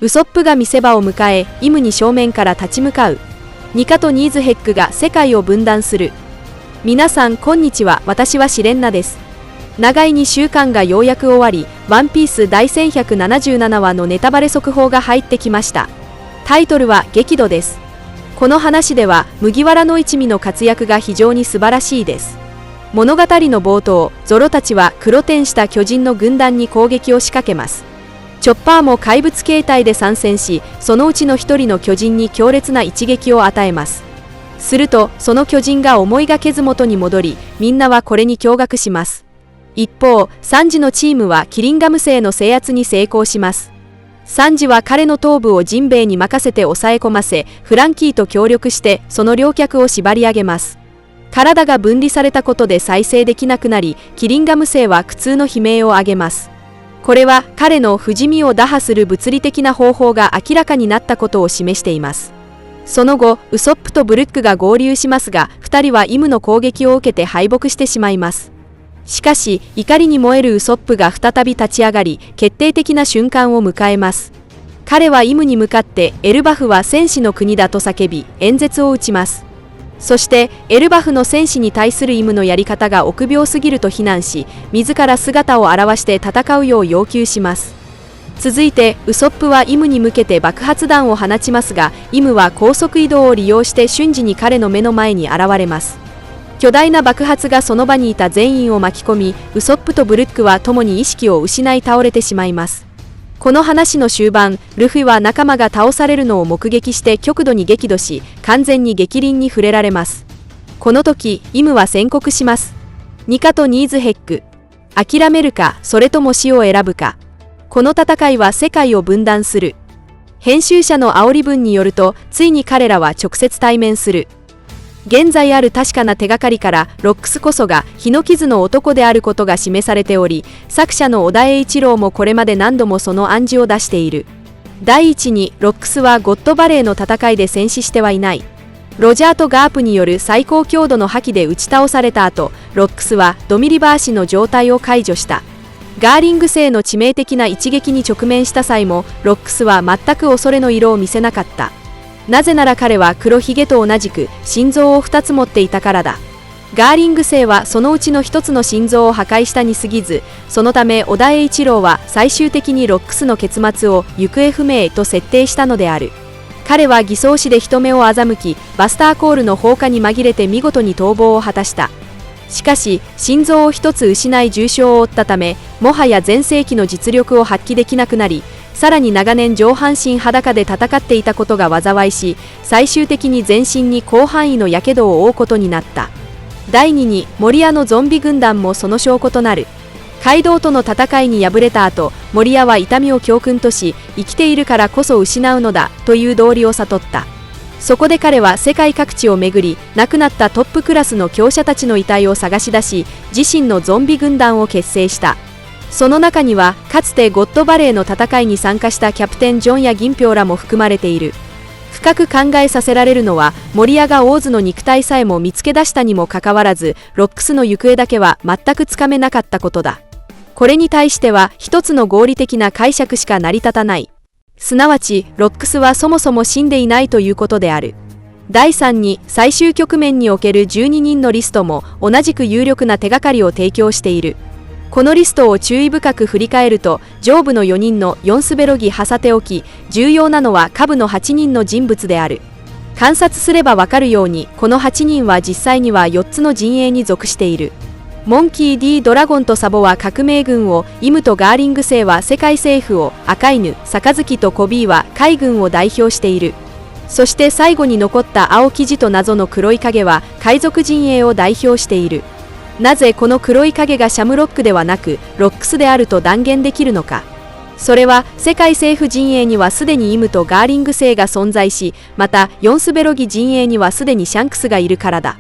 ウソップが見せ場を迎え、イムに正面から立ち向かう。ニカとニーズヘックが世界を分断する。皆さんこんにちは、私はシレンナです。長い2週間がようやく終わり、ワンピース第1177話のネタバレ速報が入ってきました。タイトルは激怒です。この話では麦わらの一味の活躍が非常に素晴らしいです。物語の冒頭、ゾロたちは黒天した巨人の軍団に攻撃を仕掛けます。チョッパーも怪物形態で参戦し、そのうちの一人の巨人に強烈な一撃を与えます。するとその巨人が思いがけず元に戻り、みんなはこれに驚愕します。一方、サンジのチームはキリンガム星の制圧に成功します。サンジは彼の頭部をジンベエに任せて抑え込ませ、フランキーと協力してその両脚を縛り上げます。体が分離されたことで再生できなくなり、キリンガム星は苦痛の悲鳴を上げます。これは彼の不死身を打破する物理的な方法が明らかになったことを示しています。その後、ウソップとブルックが合流しますが、2人はイムの攻撃を受けて敗北してしまいます。しかし、怒りに燃えるウソップが再び立ち上がり、決定的な瞬間を迎えます。彼はイムに向かって、エルバフは戦士の国だと叫び、演説を打ちます。そして、エルバフの戦士に対するイムのやり方が臆病すぎると非難し、自ら姿を現して戦うよう要求します。続いて、ウソップはイムに向けて爆発弾を放ちますが、イムは高速移動を利用して瞬時に彼の目の前に現れます。巨大な爆発がその場にいた全員を巻き込み、ウソップとブルックは共に意識を失い倒れてしまいます。この話の終盤、ルフィは仲間が倒されるのを目撃して極度に激怒し、完全に逆鱗に触れられます。この時、イムは宣告します。ニカとニーズヘック。諦めるか、それとも死を選ぶか。この戦いは世界を分断する。編集者の煽り文によると、ついに彼らは直接対面する。現在ある確かな手がかりからロックスこそが日の傷の男であることが示されており、作者の小田栄一郎もこれまで何度もその暗示を出している。第一に、ロックスはゴッドバレーの戦いで戦死してはいない。ロジャーとガープによる最高強度の覇気で打ち倒された後、ロックスはドミリバーシの状態を解除した。ガーリング星の致命的な一撃に直面した際も、ロックスは全く恐れの色を見せなかった。なぜなら彼は黒ひげと同じく心臓を2つ持っていたからだ。ガーリング星はそのうちの1つの心臓を破壊したに過ぎず、そのため小田栄一郎は最終的にロックスの結末を行方不明と設定したのである。彼は偽装師で人目を欺き、バスターコールの放火に紛れて見事に逃亡を果たした。しかし、心臓を1つ失い重傷を負ったため、もはや全盛期の実力を発揮できなくなり、さらに長年上半身裸で戦っていたことが災いし、最終的に全身に広範囲の火傷を負うことになった。第2に、モリヤのゾンビ軍団もその証拠となる。カイドウとの戦いに敗れた後、モリヤは痛みを教訓とし、生きているからこそ失うのだという道理を悟った。そこで彼は世界各地を巡り、亡くなったトップクラスの強者たちの遺体を探し出し、自身のゾンビ軍団を結成した。その中には、かつてゴッドバレーの戦いに参加したキャプテンジョンや銀票らも含まれている。深く考えさせられるのは、モリヤがオーズの肉体さえも見つけ出したにもかかわらず、ロックスの行方だけは全くつかめなかったことだ。これに対しては、一つの合理的な解釈しか成り立たない。すなわち、ロックスはそもそも死んでいないということである。第3に、最終局面における12人のリストも同じく有力な手がかりを提供している。このリストを注意深く振り返ると、上部の4人の4スベロギ挟ておき、重要なのは下部の8人の人物である。観察すればわかるように、この8人は実際には4つの陣営に属している。モンキー D ドラゴンとサボは革命軍を、イムとガーリング星は世界政府を、赤犬、杯とコビーは海軍を代表している。そして最後に残った青生地と謎の黒い影は海賊陣営を代表している。なぜこの黒い影がシャムロックではなくロックスであると断言できるのか。それは世界政府陣営にはすでにイムとガーリング星が存在し、またヨンスベロギ陣営にはすでにシャンクスがいるからだ。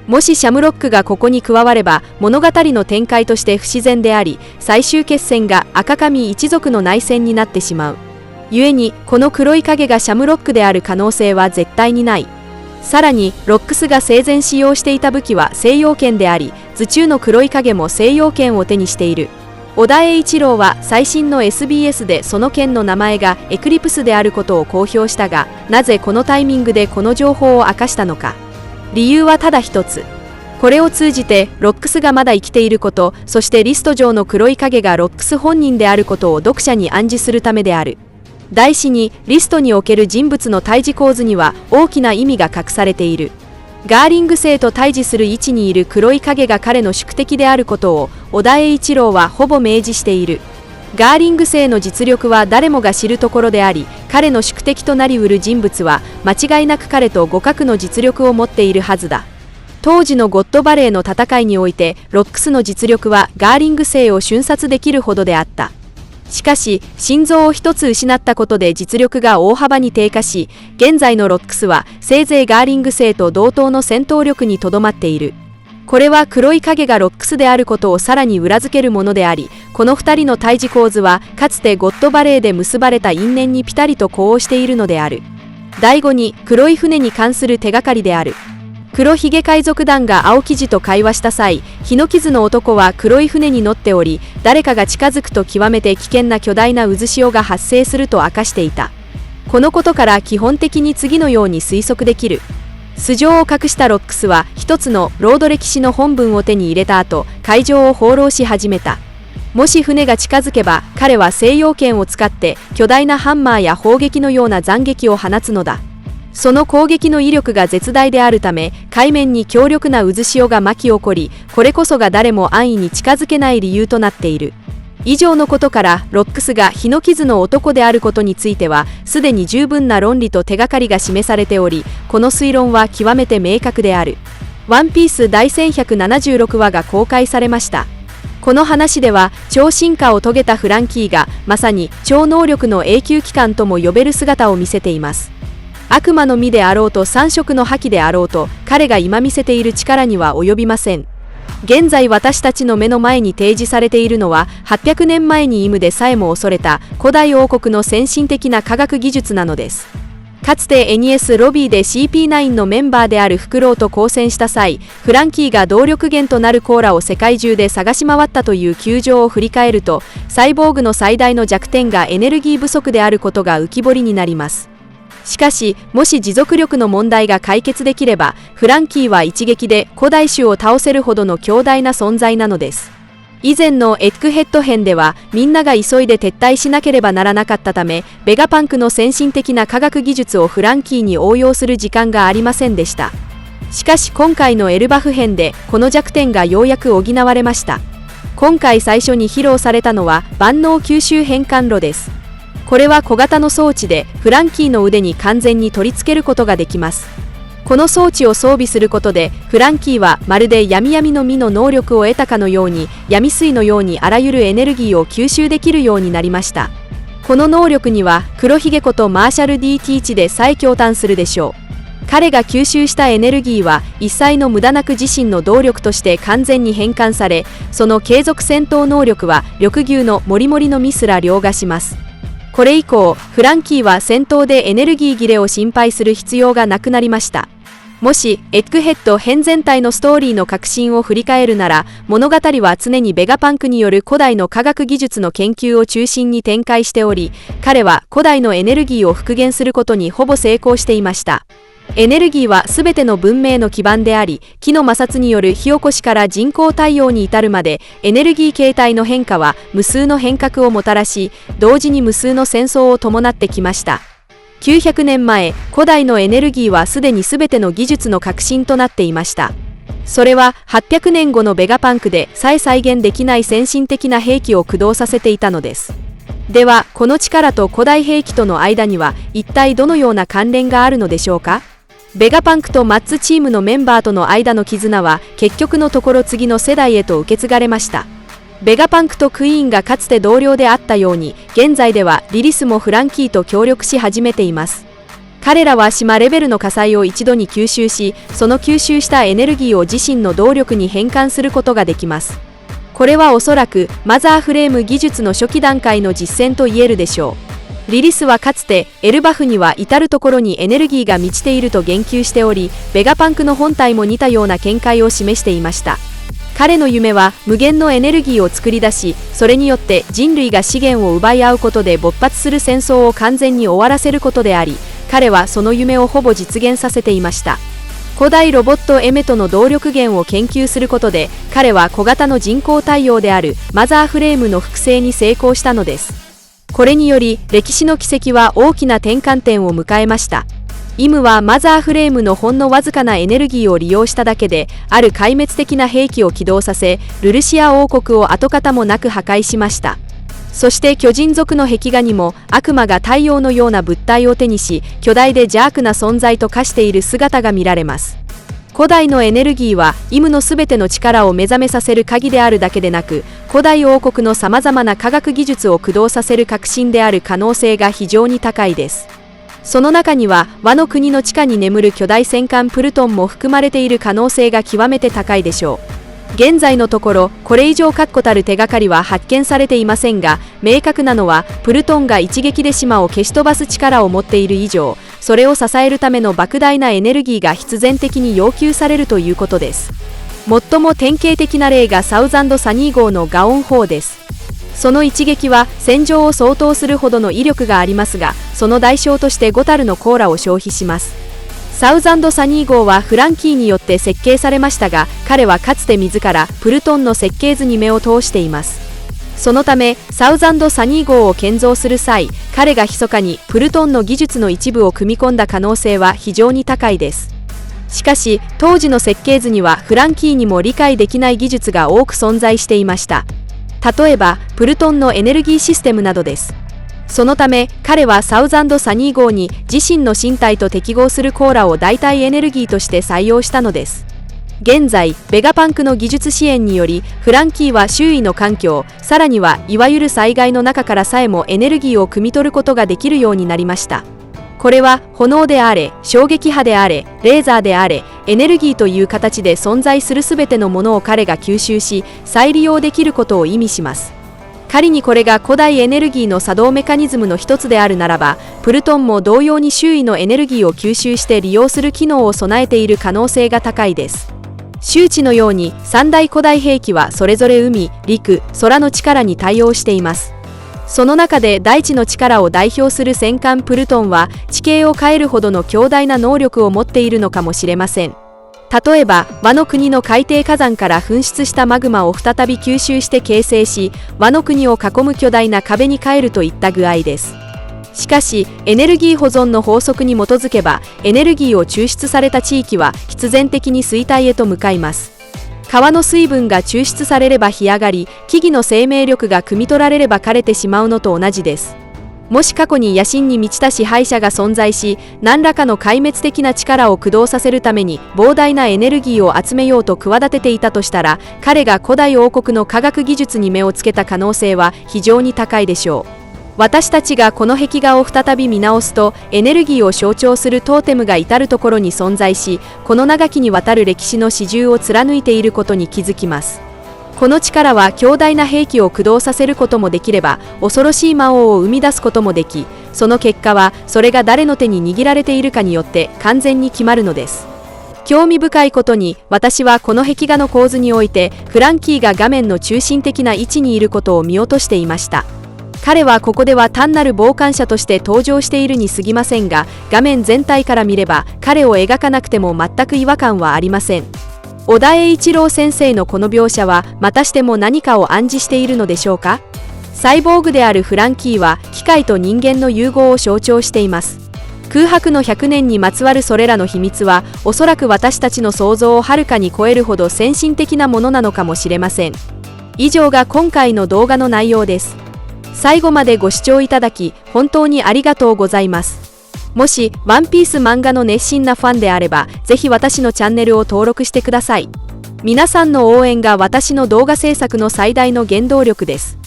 もしシャムロックがここに加われば物語の展開として不自然であり、最終決戦が赤髪一族の内戦になってしまう。故にこの黒い影がシャムロックである可能性は絶対にない。さらにロックスが生前使用していた武器は西洋剣であり、頭中の黒い影も西洋剣を手にしている。小田栄一郎は最新の SBS でその件の名前がエクリプスであることを公表したが、なぜこのタイミングでこの情報を明かしたのか。理由はただ一つ。これを通じてロックスがまだ生きていること、そしてリスト上の黒い影がロックス本人であることを読者に暗示するためである。題詞にリストにおける人物の対峙構図には大きな意味が隠されている。ガーリング星と対峙する位置にいる黒い影が彼の宿敵であることを小田栄一郎はほぼ明示している。ガーリング星の実力は誰もが知るところであり、彼の宿敵となりうる人物は間違いなく彼と互角の実力を持っているはずだ。当時のゴッドバレーの戦いにおいてロックスの実力はガーリング星を瞬殺できるほどであった。しかし心臓を一つ失ったことで実力が大幅に低下し、現在のロックスはせいぜいガーリング星と同等の戦闘力にとどまっている。これは黒い影がロックスであることをさらに裏付けるものであり、この2人の対峙構図はかつてゴッドバレーで結ばれた因縁にピタリと呼応しているのである。第5に黒い船に関する手がかりである。黒ひげ海賊団が青生地と会話した際、日の傷の男は黒い船に乗っており、誰かが近づくと極めて危険な巨大な渦潮が発生すると明かしていた。このことから基本的に次のように推測できる。素性を隠したロックスは一つのロード歴史の本文を手に入れた後、海上を放浪し始めた。もし船が近づけば、彼は西洋剣を使って巨大なハンマーや砲撃のような斬撃を放つのだ。その攻撃の威力が絶大であるため、海面に強力な渦潮が巻き起こり、これこそが誰も安易に近づけない理由となっている。以上のことからロックスが日の傷の男であることについてはすでに十分な論理と手がかりが示されており、この推論は極めて明確である。ワンピース第1176話が公開されました。この話では超進化を遂げたフランキーがまさに超能力の永久機関とも呼べる姿を見せています。悪魔の実であろうと三色の覇気であろうと、彼が今見せている力には及びません。現在私たちの目の前に提示されているのは800年前にイムでさえも恐れた古代王国の先進的な科学技術なのです。かつて NES ロビーで CP9 のメンバーであるフクロウと交戦した際、フランキーが動力源となるコーラを世界中で探し回ったという窮状を振り返ると、サイボーグの最大の弱点がエネルギー不足であることが浮き彫りになります。しかし、もし持続力の問題が解決できれば、フランキーは一撃で古代種を倒せるほどの強大な存在なのです。以前のエッグヘッド編では、みんなが急いで撤退しなければならなかったため、ベガパンクの先進的な科学技術をフランキーに応用する時間がありませんでした。しかし今回のエルバフ編で、この弱点がようやく補われました。今回最初に披露されたのは、万能吸収変換炉です。これは小型の装置でフランキーの腕に完全に取り付けることができます。この装置を装備することでフランキーはまるで闇闇の実の能力を得たかのように、闇水のようにあらゆるエネルギーを吸収できるようになりました。この能力には黒ひげことマーシャル D ティーチでさえ驚嘆するでしょう。彼が吸収したエネルギーは一切の無駄なく自身の動力として完全に変換され、その継続戦闘能力は緑牛のモリモリの実すら凌駕します。これ以降、フランキーは戦闘でエネルギー切れを心配する必要がなくなりました。もし、エッグヘッド編全体のストーリーの核心を振り返るなら、物語は常にベガパンクによる古代の科学技術の研究を中心に展開しており、彼は古代のエネルギーを復元することにほぼ成功していました。エネルギーは全ての文明の基盤であり、木の摩擦による火起こしから人工太陽に至るまで、エネルギー形態の変化は無数の変革をもたらし、同時に無数の戦争を伴ってきました。900年前、古代のエネルギーはすでに全ての技術の核心となっていました。それは800年後のベガパンクで再現できない先進的な兵器を駆動させていたのです。では、この力と古代兵器との間には一体どのような関連があるのでしょうか。ベガパンクとマッツチームのメンバーとの間の絆は結局のところ次の世代へと受け継がれました。ベガパンクとクイーンがかつて同僚であったように、現在ではリリスもフランキーと協力し始めています。彼らは島レベルの火災を一度に吸収し、その吸収したエネルギーを自身の動力に変換することができます。これはおそらくマザーフレーム技術の初期段階の実践と言えるでしょう。リリスはかつてエルバフには至る所にエネルギーが満ちていると言及しており、ベガパンクの本体も似たような見解を示していました。彼の夢は無限のエネルギーを作り出し、それによって人類が資源を奪い合うことで勃発する戦争を完全に終わらせることであり、彼はその夢をほぼ実現させていました。古代ロボットエメトの動力源を研究することで、彼は小型の人工太陽であるマザーフレームの複製に成功したのです。これにより歴史の軌跡は大きな転換点を迎えました。イムはマザーフレームのほんのわずかなエネルギーを利用しただけで、ある壊滅的な兵器を起動させ、ルルシア王国を跡形もなく破壊しました。そして巨人族の壁画にも悪魔が太陽のような物体を手にし、巨大で邪悪な存在と化している姿が見られます。古代のエネルギーはイムのすべての力を目覚めさせる鍵であるだけでなく、古代王国のさまざまな科学技術を駆動させる革新である可能性が非常に高いです。その中にはワノ国の地下に眠る巨大戦艦プルトンも含まれている可能性が極めて高いでしょう。現在のところこれ以上確固たる手がかりは発見されていませんが、明確なのはプルトンが一撃で島を消し飛ばす力を持っている以上、それを支えるための莫大なエネルギーが必然的に要求されるということです。最も典型的な例がサウザンドサニー号のガオン砲です。その一撃は戦場を相当するほどの威力がありますが、その代償として5タルのコーラを消費します。サウザンドサニー号はフランキーによって設計されましたが、彼はかつて自らプルトンの設計図に目を通しています。そのためサウザンドサニー号を建造する際、彼が密かにプルトンの技術の一部を組み込んだ可能性は非常に高いです。しかし当時の設計図にはフランキーにも理解できない技術が多く存在していました。例えばプルトンのエネルギーシステムなどです。そのため彼はサウザンドサニー号に自身の身体と適合するコーラを代替エネルギーとして採用したのです。現在ベガパンクの技術支援により、フランキーは周囲の環境、さらにはいわゆる災害の中からさえもエネルギーを汲み取ることができるようになりました。これは炎であれ、衝撃波であれ、レーザーであれ、エネルギーという形で存在するすべてのものを彼が吸収し、再利用できることを意味します。仮にこれが古代エネルギーの作動メカニズムの一つであるならば、プルトンも同様に周囲のエネルギーを吸収して利用する機能を備えている可能性が高いです。周知のように三大古代兵器はそれぞれ海、陸、空の力に対応しています。その中で大地の力を代表する戦艦プルトンは地形を変えるほどの強大な能力を持っているのかもしれません。例えばワノ国の海底火山から噴出したマグマを再び吸収して形成し、ワノ国を囲む巨大な壁に変えるといった具合です。しかしエネルギー保存の法則に基づけば、エネルギーを抽出された地域は必然的に衰退へと向かいます。川の水分が抽出されれば干上がり、木々の生命力が汲み取られれば枯れてしまうのと同じです。もし過去に野心に満ちた支配者が存在し、何らかの壊滅的な力を駆動させるために膨大なエネルギーを集めようと企てていたとしたら、彼が古代王国の科学技術に目をつけた可能性は非常に高いでしょう。私たちがこの壁画を再び見直すと、エネルギーを象徴するトーテムが至る所に存在し、この長きにわたる歴史の始終を貫いていることに気づきます。この力は強大な兵器を駆動させることもできれば、恐ろしい魔王を生み出すこともでき、その結果はそれが誰の手に握られているかによって完全に決まるのです。興味深いことに、私はこの壁画の構図においてフランキーが画面の中心的な位置にいることを見落としていました。彼はここでは単なる傍観者として登場しているに過ぎませんが、画面全体から見れば彼を描かなくても全く違和感はありません。小田栄一郎先生のこの描写はまたしても何かを暗示しているのでしょうか。サイボーグであるフランキーは機械と人間の融合を象徴しています。空白の100年にまつわるそれらの秘密は、おそらく私たちの想像をはるかに超えるほど先進的なものなのかもしれません。以上が今回の動画の内容です。最後までご視聴いただき本当にありがとうございます。もしワンピース漫画の熱心なファンであれば、ぜひ私のチャンネルを登録してください。皆さんの応援が私の動画制作の最大の原動力です。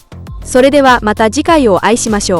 それではまた次回をお会いしましょう。